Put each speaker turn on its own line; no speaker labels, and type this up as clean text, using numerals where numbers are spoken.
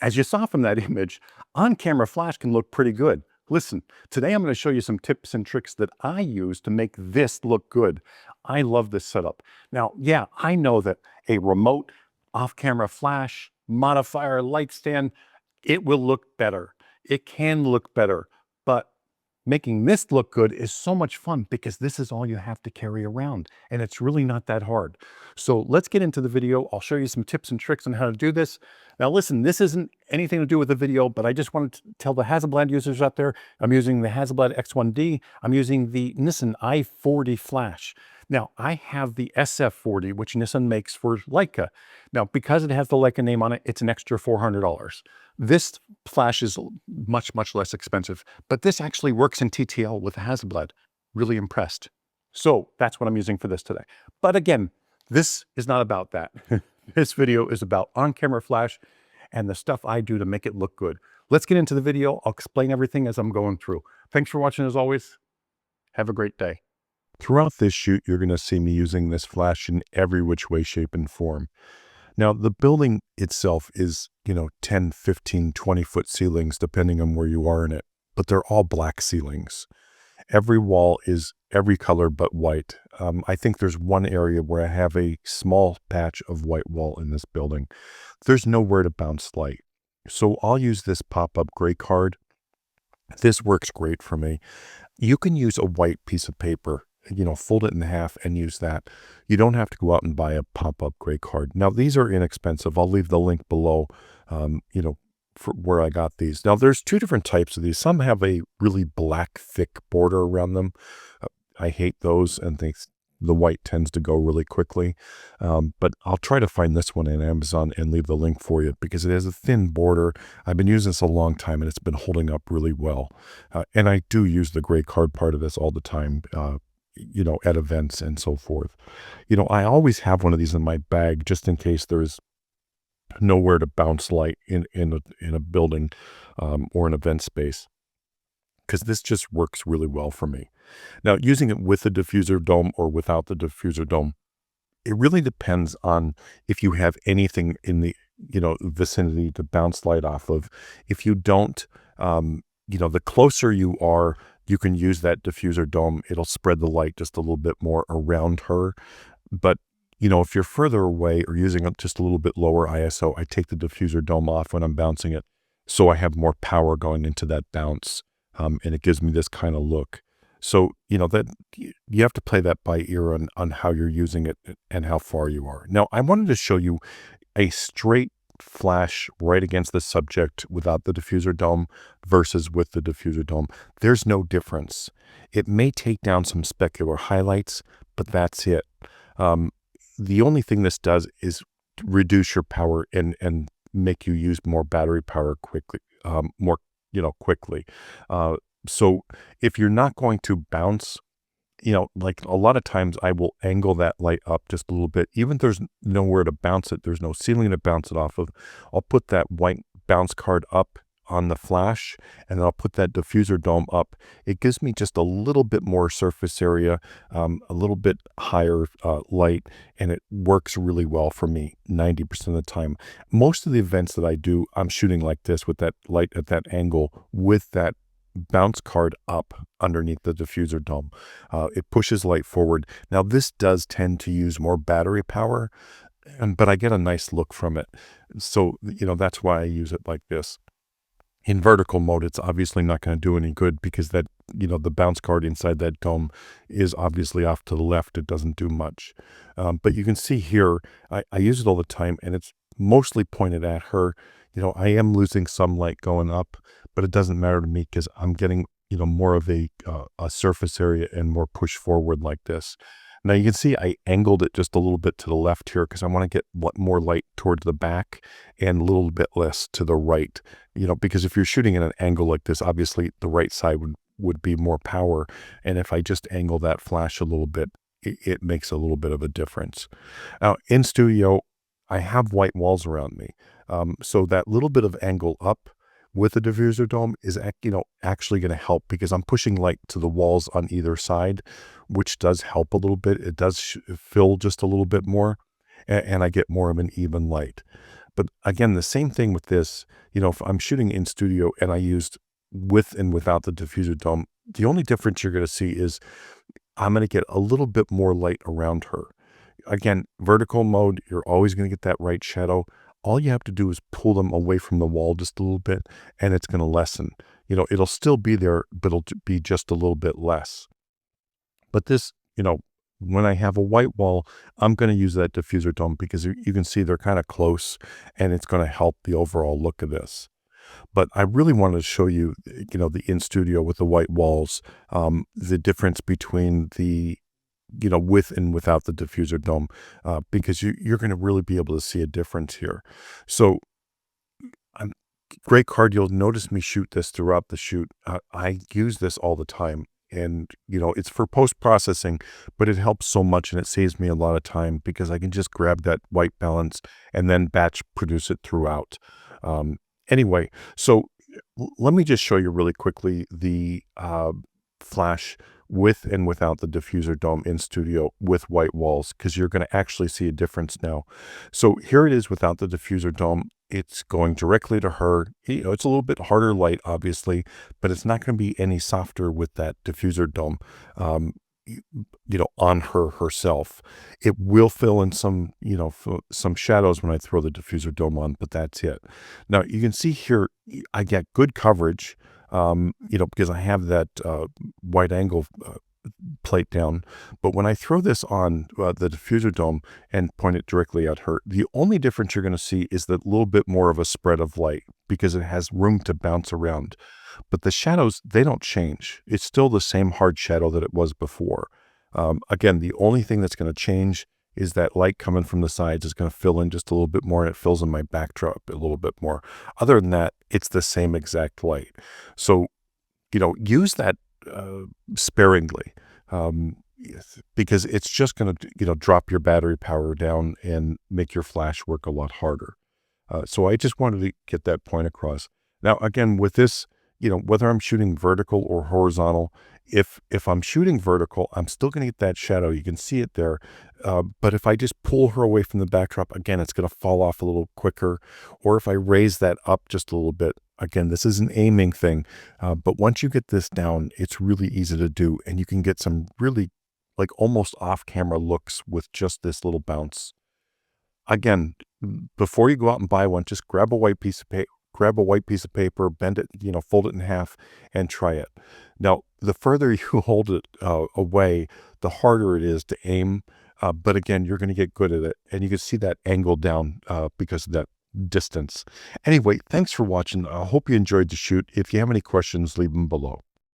As you saw from that image, on-camera flash can look pretty good. Listen, today I'm going to show you some tips and tricks that I use to make this look good. I love this setup. Now, yeah, I know that a remote off-camera flash, modifier, light stand, it will look better. It can look better, but making this look good is so much fun because this is all you have to carry around, and it's really not that hard. So let's get into the video. I'll show you some tips and tricks on how to do this. Now listen, this isn't anything to do with the video, but I just wanted to tell the Hasselblad users out there, I'm using the Hasselblad X1D. I'm using the Nissan i40 flash. Now, I have the SF40, which Nissan makes for Leica. Now, because it has the Leica name on it, it's an extra $400. This flash is much, much less expensive, but this actually works in TTL with Hasselblad. Really impressed. So that's what I'm using for this today. But again, this is not about that. This video is about on-camera flash and the stuff I do to make it look good. Let's get into the video. I'll explain everything as I'm going through. Thanks for watching as always. Have a great day.
Throughout this shoot, you're going to see me using this flash in every which way, shape, and form. Now, the building itself is, 10, 15, 20-foot ceilings, depending on where you are in it, but they're all black ceilings. Every wall is every color but white. I think there's one area where I have a small patch of white wall in this building. There's nowhere to bounce light. So I'll use this pop-up gray card. This works great for me. You can use a white piece of paper, fold it in half and use that. You don't have to go out and buy a pop-up gray card. Now, these are inexpensive. I'll leave the link below, for where I got these. Now, there's two different types of these. Some have a really black, thick border around them. I hate those and think the white tends to go really quickly. But I'll try to find this one on Amazon and leave the link for you because it has a thin border. I've been using this a long time and it's been holding up really well. And I do use the gray card part of this all the time, at events and so forth. I always have one of these in my bag just in case there's nowhere to bounce light in a building or an event space, because this just works really well for me. Now, using it with the diffuser dome or without the diffuser dome, it really depends on if you have anything in the vicinity to bounce light off of. If you don't, the closer you are, you can use that diffuser dome. It'll spread the light just a little bit more around her. But if you're further away or using just a little bit lower ISO, I take the diffuser dome off when I'm bouncing it, so I have more power going into that bounce, and it gives me this kind of look. So, that you have to play that by ear on how you're using it and how far you are. Now, I wanted to show you a straight flash right against the subject without the diffuser dome versus with the diffuser dome. There's no difference. It may take down some specular highlights, but that's it. The only thing this does is reduce your power and make you use more battery power quickly, quickly. So if you're not going to bounce, like a lot of times I will angle that light up just a little bit. Even if there's nowhere to bounce it, there's no ceiling to bounce it off of, I'll put that white bounce card up on the flash, and then I'll put that diffuser dome up. It gives me just a little bit more surface area, a little bit higher light, and it works really well for me 90% of the time. Most of the events that I do, I'm shooting like this with that light at that angle with that bounce card up underneath the diffuser dome. It pushes light forward. Now, this does tend to use more battery power, but I get a nice look from it. So, that's why I use it like this. In vertical mode, it's obviously not going to do any good because that, the bounce card inside that dome is obviously off to the left. It doesn't do much. But you can see here, I use it all the time, and it's mostly pointed at her. I am losing some light going up, but it doesn't matter to me because I'm getting, more of a surface area and more push forward like this. Now you can see I angled it just a little bit to the left here because I want to get more light towards the back and a little bit less to the right, because if you're shooting at an angle like this, obviously the right side would be more power. And if I just angle that flash a little bit, it makes a little bit of a difference. Now in studio, I have white walls around me. So that little bit of angle up with the diffuser dome is, actually going to help because I'm pushing light to the walls on either side, which does help a little bit. It does fill just a little bit more, and I get more of an even light. But again, the same thing with this, if I'm shooting in studio and I used with and without the diffuser dome, the only difference you're going to see is I'm going to get a little bit more light around her. Again, vertical mode, you're always going to get that right shadow. All you have to do is pull them away from the wall just a little bit, and it's going to lessen. It'll still be there, but it'll be just a little bit less. But this, when I have a white wall, I'm going to use that diffuser dome because you can see they're kind of close, and it's going to help the overall look of this. But I really wanted to show you, the in studio with the white walls, the difference between the, with and without the diffuser dome, because you're going to really be able to see a difference here. So great card. You'll notice me shoot this throughout the shoot. I use this all the time. And, it's for post-processing, but it helps so much and it saves me a lot of time because I can just grab that white balance and then batch produce it throughout. Anyway, so let me just show you really quickly the flash with and without the diffuser dome in studio with white walls, because you're going to actually see a difference now. So here it is without the diffuser dome. It's going directly to her. It's a little bit harder light, obviously, but it's not going to be any softer with that diffuser dome. On her herself. It will fill in some, some shadows when I throw the diffuser dome on, but that's it. Now you can see here, I get good coverage, because I have that wide angle plate down. But when I throw this on the diffuser dome and point it directly at her, the only difference you're going to see is that little bit more of a spread of light because it has room to bounce around. But the shadows, they don't change. It's still the same hard shadow that it was before. Again, the only thing that's going to change is that light coming from the sides is going to fill in just a little bit more, and it fills in my backdrop a little bit more. Other than that, it's the same exact light. So, use that sparingly, because it's just going to, drop your battery power down and make your flash work a lot harder. So I just wanted to get that point across. Now, again, with this, whether I'm shooting vertical or horizontal, if I'm shooting vertical, I'm still going to get that shadow. You can see it there. But if I just pull her away from the backdrop, again, it's going to fall off a little quicker. Or if I raise that up just a little bit, again, this is an aiming thing. But once you get this down, it's really easy to do. And you can get some really like almost off-camera looks with just this little bounce. Again, before you go out and buy one, just grab a white piece of paper, bend it, fold it in half and try it. Now, the further you hold it away, the harder it is to aim. But again, you're going to get good at it, and you can see that angle down because of that distance. Anyway, thanks for watching. I hope you enjoyed the shoot. If you have any questions, leave them below.